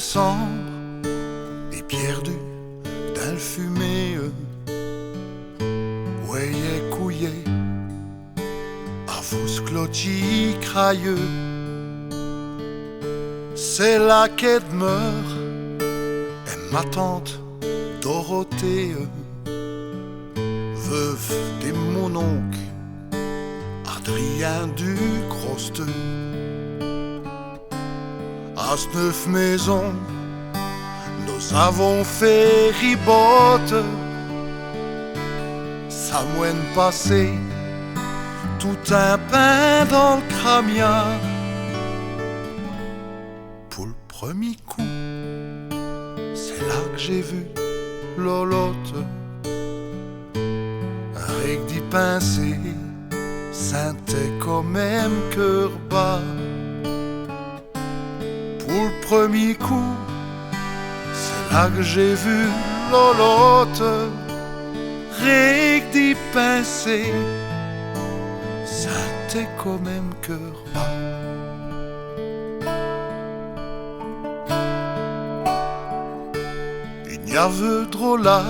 sombre et perdu dans le fumée. Voyez couillé à vous clotis crailleux. C'est là qu'elle demeure et ma tante Dorothée, veuve de mon oncle Adrien du Crosteux. À ce neuf maisons, nous avons fait ribote. Ça moine passé, tout un pain dans le cramiard. Pour le premier coup, c'est là que j'ai vu Lolotte. Avec d'y pincer, sentait quand même cœur bas. Pour le premier coup, c'est là que j'ai vu Lolotte. Avec d'y pincer, sentait quand même cœur bas. Il y avait drôle là,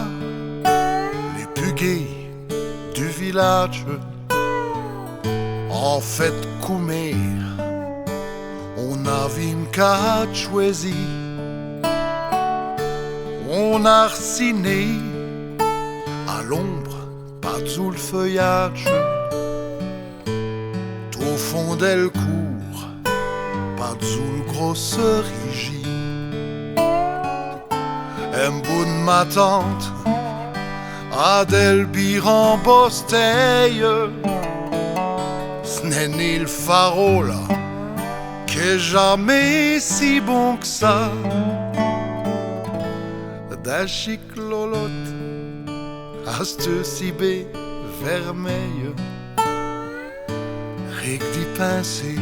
les puguets du village. En fait, coumer, on avait une carte choisie. On a arsiné à l'ombre, pas sous le feuillage. Tout au fond d'elle court, pas sous le gros cerisier. Un bout de ma tante, Adelbir en Bosteille. Ce n'est ni le pharo là, qu'est jamais si bon que ça. D'un chic Lolotte, à ce si bé vermeil. Ric d'y pincer,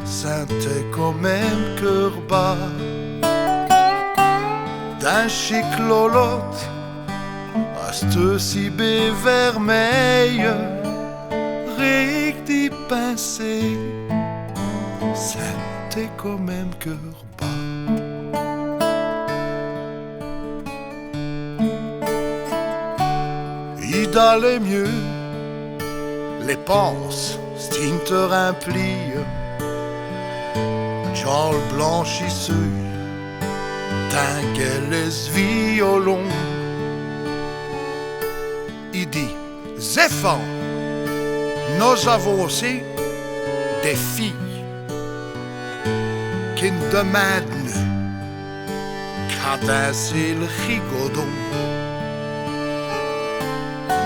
sentait quand même cœur bas. D'un chic Lolotte, à ce si bé vermeil. Ric d'y pincer, sentait quand même cœur bas. Il allait mieux, les penses, stinter implie. Jean le blanchisseux, tinguait les violons. Il dit, Zéphon, nous avons aussi des filles qui ne demandent qu'à danser le rigodon,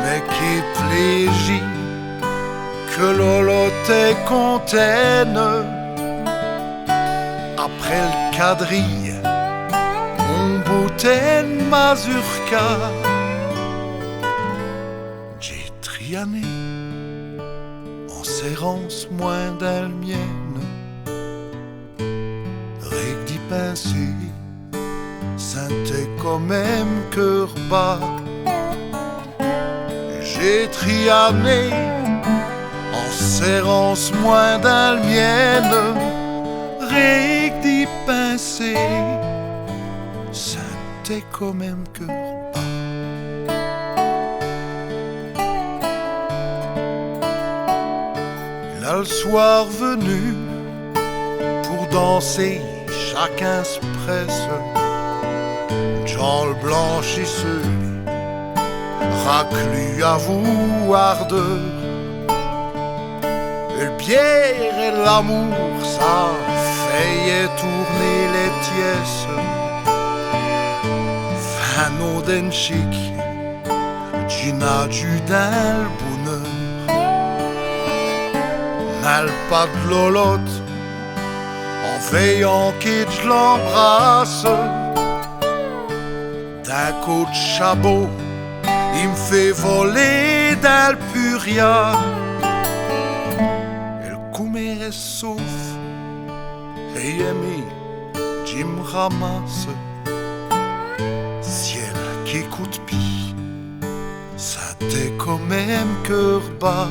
mais qui plaisent que Lolotte contienne. Après le quadrille, on bouteille mazurka. J'ai triané en serrance moins d'un mienne. Ric d'y pincer, sentait quand même cœur bas. J'ai triané en serrance moins d'un mienne. Ric d'y pincer, sentait quand même cœur bas. Là le soir venu, pour danser, chacun se presse. Jean le blanchisseux, raclus à vous ardeur. Le bière et l'amour, ça fait tourner les tiesses. Vano den chic, Gina du dans le bonheur. Mal pas de Lolotte, en veillant qu'il l'embrasse. D'un coup de chabot, il me fait voler dans le puria. Et le coumer est sauf, et Yemi, Jim ramasse. Ciel qui écoute pis, ça t'est quand même cœur bas.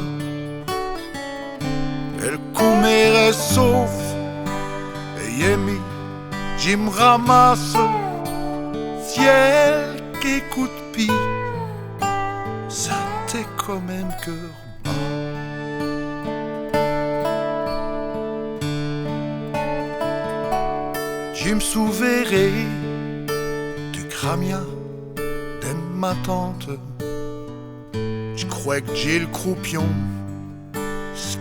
Et le coumer est sauf, et Yemi, Jim ramasse, ciel qu'écoute pis, ça t'est quand même cœur bas. Jim souverré du cramia de ma tante. J'crois que j'ai le croupion,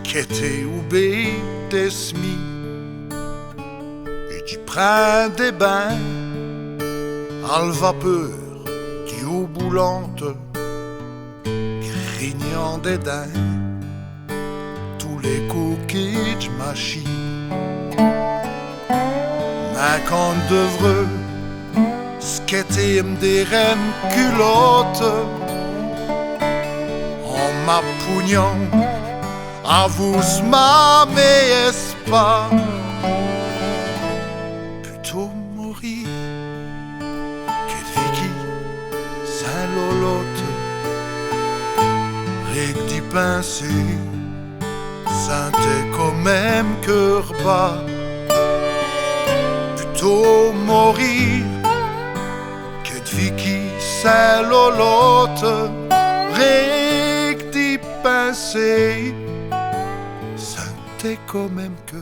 qu'était ou des smis. Et tu prends des bains à la vapeur qui eau boulante, grignant des dents, tous les coquilles machines. Mais quand devreux, qu'était des reines culottes, en m'appugnant à vous m'amez pas plutôt mourir que de Vicky Saint-Lolotte Rick d'y pincer sentait quand même cœur bas plutôt mourir que de Vicky Saint-Lolotte Rick d'y pincer t'es quand même que